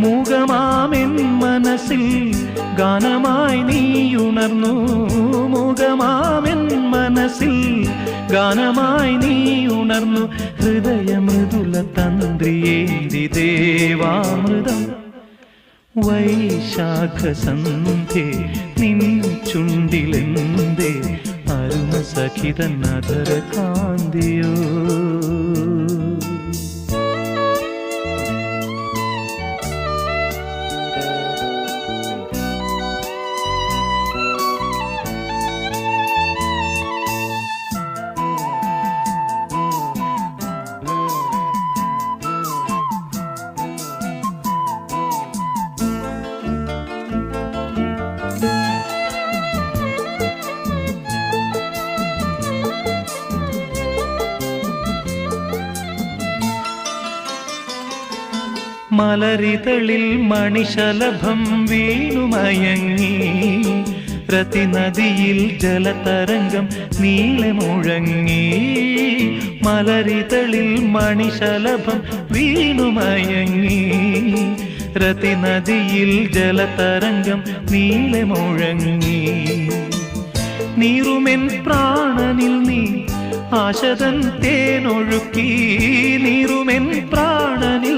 മൂകമാമെൻ മനസ്സിൽ ഗാനമായി നീയുണർന്നു. മൂകമാമെൻ മനസ്സിൽ ഗാനമായി നീയുണർന്നു. ഹൃദയമൃദുല തന്ത്രിയേന്തി ദേവാമൃതം വൈശാഖസന്ധ്യേ നിൻ ചുണ്ടിലെന്തേ അരുണ സഖിതൻ അധര കാന്തിയോ. മലരിതളിൽ മണിശലഭം വീണുമയങ്ങി. രതിനദിയിൽ ജലതരംഗം നീളെ മുഴങ്ങി. മലരിതളിൽ മണിശലഭം വീണുമയങ്ങി. രതിനദിയിൽ ജലതരംഗം നീളെ മുഴങ്ങി. നീറുമെൻ പ്രാണനിൽ നീ ആശതൻ തേനൊഴുക്കി. നീറുമെൻ പ്രാണനിൽ